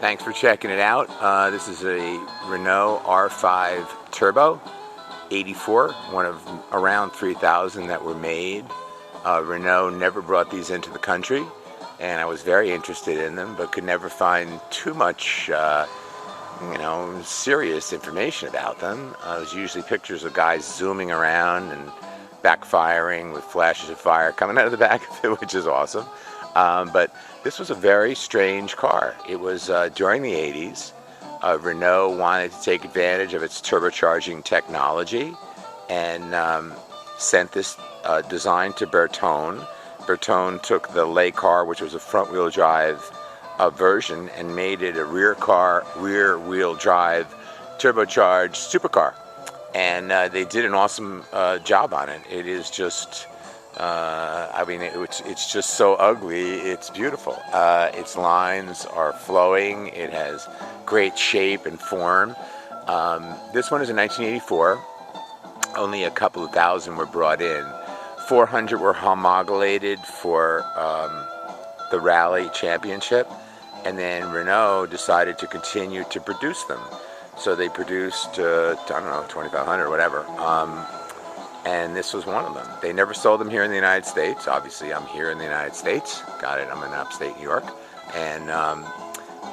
Thanks for checking it out. This is a Renault R-5 Turbo, 84, one of around 3,000 that were made. Renault never brought these into the country, and I was very interested in them, but could never find too much, serious information about them. It was usually pictures of guys zooming around and backfiring with flashes of fire coming out of the back of it, which is awesome. But this was a very strange car. It was during the 80s. Renault wanted to take advantage of its turbocharging technology and sent this design to Bertone. Bertone took the Le car, which was a front-wheel drive version, and made it a rear-wheel drive turbocharged supercar. And they did an awesome job on it. It is just... it's just so ugly, it's beautiful. Its lines are flowing, it has great shape and form. This one is in 1984. Only a couple of thousand were brought in. 400 were homologated for the Rally Championship, and then Renault decided to continue to produce them. So they produced, 2,500 or whatever. And this was one of them. They never sold them here in the United States. Obviously, I'm here in the United States. Got it, I'm in Upstate New York. And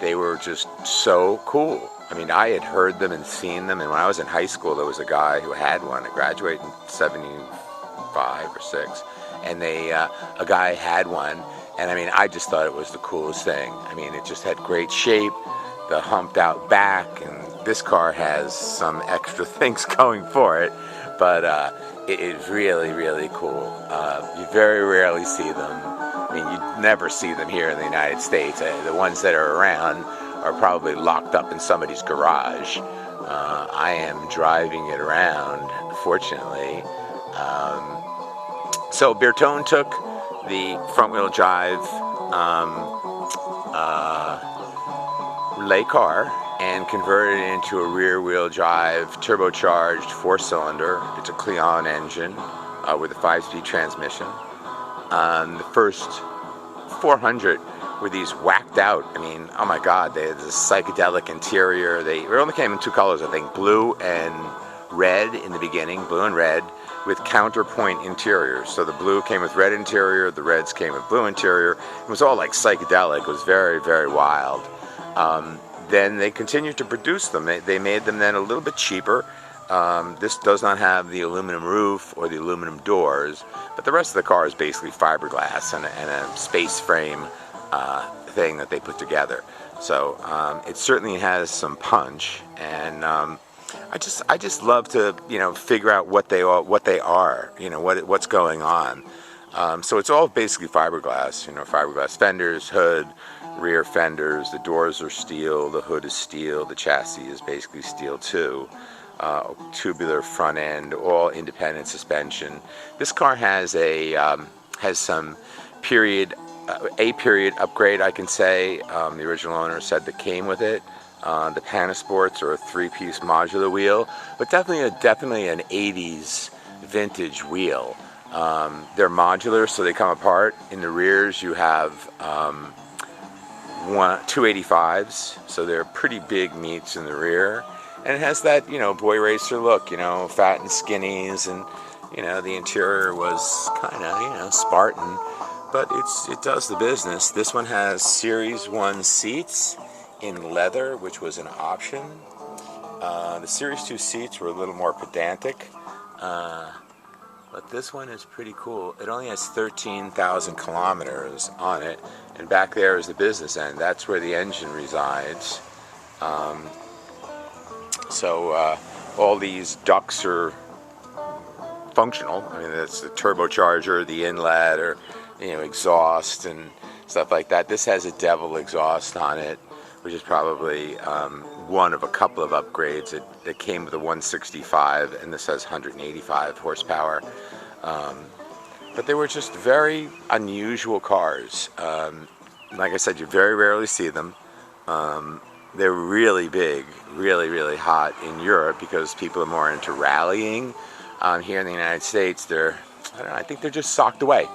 they were just so cool. I mean, I had heard them and seen them, and when I was in high school, there was a guy who had one. I graduated in 75 or 6, and a guy had one, and I mean, I just thought it was the coolest thing. I mean, it just had great shape, the humped out back, and this car has some extra things going for it, but it is really, really cool. You very rarely see them. I mean, you never see them here in the United States. The ones that are around are probably locked up in somebody's garage. I am driving it around, fortunately. So Bertone took the front-wheel drive Le car and converted it into a rear-wheel drive turbocharged 4-cylinder. It's a Cleon engine with a 5-speed transmission. The first 400 were these whacked out. I mean, oh my God, they had this psychedelic interior. They only came in 2 colors, I think, blue and red in the beginning, blue and red, with counterpoint interiors. So the blue came with red interior, the reds came with blue interior. It was all like psychedelic. It was very, very wild. Then they continued to produce them. They made them then a little bit cheaper. This does not have the aluminum roof or the aluminum doors, but the rest of the car is basically fiberglass and a space frame thing that they put together. So it certainly has some punch, and I just love to figure out what they are, what's going on. So it's all basically fiberglass, fiberglass fenders, hood, rear fenders, the doors are steel, the hood is steel, the chassis is basically steel too. Tubular front end, all independent suspension. This car has some period upgrade, I can say. The original owner said that came with it. The Panasports are a 3-piece modular wheel, but definitely an 80s vintage wheel. They're modular, so they come apart. In the rears, you have 285s, so they're pretty big meats in the rear. And it has that, boy racer look, fat and skinnies, and, the interior was kind of, Spartan, but it does the business. This one has Series 1 seats in leather, which was an option. The Series 2 seats were a little more pedantic, but this one is pretty cool. It only has 13,000 kilometers on it, and back there is the business end. That's where the engine resides. So all these ducts are functional. I mean, that's the turbocharger, the inlet, or exhaust and stuff like that. This has a Devil exhaust on it, which is probably one of a couple of upgrades. It came with a 165, and this has 185 horsepower. But they were just very unusual cars. Like I said, you very rarely see them. They're really big, really, really hot in Europe because people are more into rallying. Here in the United States, I think they're just socked away.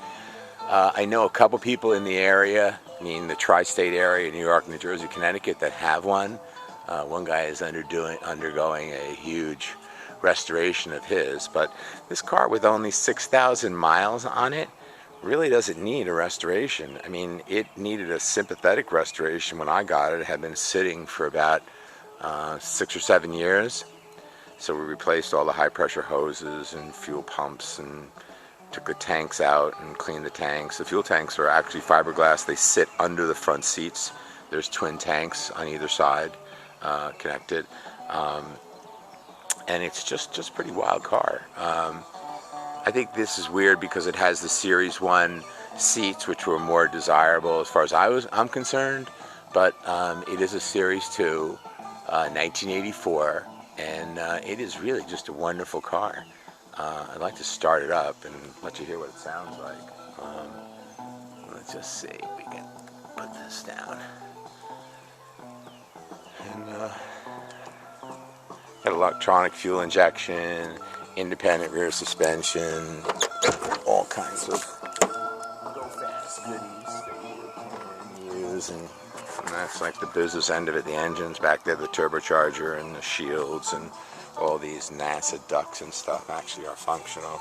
I know a couple people in the area mean, the tri-state area, New York, New Jersey, Connecticut, that have one. One guy is undergoing a huge restoration of his, but this car with only 6,000 miles on it really doesn't need a restoration. I mean, it needed a sympathetic restoration when I got it. It had been sitting for about 6 or 7 years. So we replaced all the high pressure hoses and fuel pumps and took the tanks out and cleaned the tanks. The fuel tanks are actually fiberglass. They sit under the front seats. There's twin tanks on either side connected. And it's just pretty wild car. I think this is weird because it has the Series 1 seats, which were more desirable as far as I'm concerned, but it is a Series 2, 1984, and it is really just a wonderful car. I'd like to start it up and let you hear what it sounds like. Let's just see if we can put this down. And got electronic fuel injection, independent rear suspension, all kinds of go-fast goodies that you can use, and that's like the business end of it. The engine's back there, the turbocharger and the shields and all these NASA ducts and stuff actually are functional.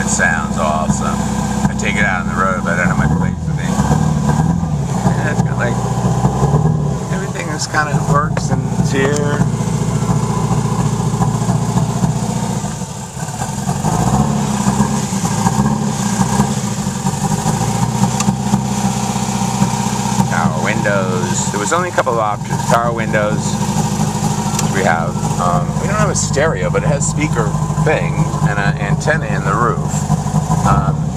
Sounds awesome. I take it out on the road, but I don't have my place with me. Yeah, it's got like everything just kind of works and it's here. Power windows. There was only a couple of options. Power windows. We have. We don't have a stereo, but it has speaker thing and an antenna in the roof.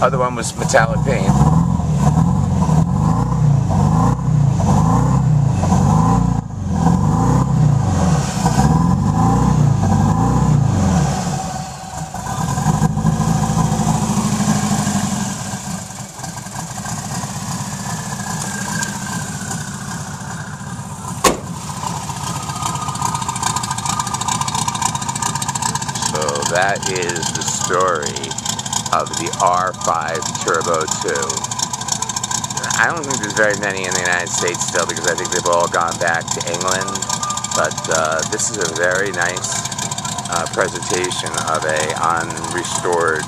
Other one was metallic paint. So that is the story of the R-5 Turbo 2. I don't think there's very many in the United States still because I think they've all gone back to England, but this is a very nice presentation of a unrestored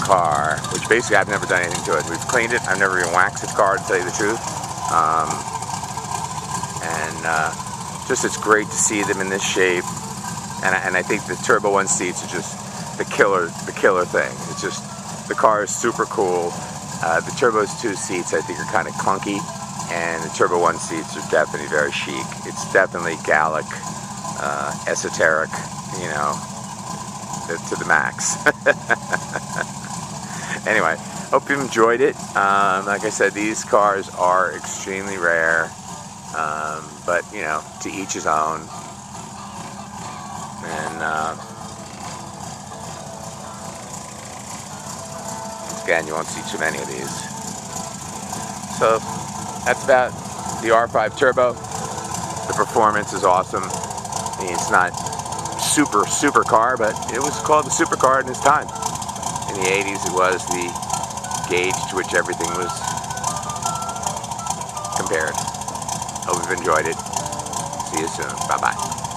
car, which basically I've never done anything to it. We've cleaned it. I've never even waxed the car, to tell you the truth. Just it's great to see them in this shape, and I think the Turbo 1 seats are just the killer thing. It's just, the car is super cool. The Turbo's 2 seats I think are kind of clunky, and the Turbo 1 seats are definitely very chic. It's definitely Gallic, esoteric, you know, to the max. Anyway, hope you enjoyed it. Like I said, these cars are extremely rare, but you know, to each his own. And again, you won't see too many of these. So that's about the R-5 Turbo. The performance is awesome. I mean, it's not super car, but it was called the super car in its time. In the 80s, it was the gauge to which everything was compared. Hope you've enjoyed it. See you soon. Bye-bye.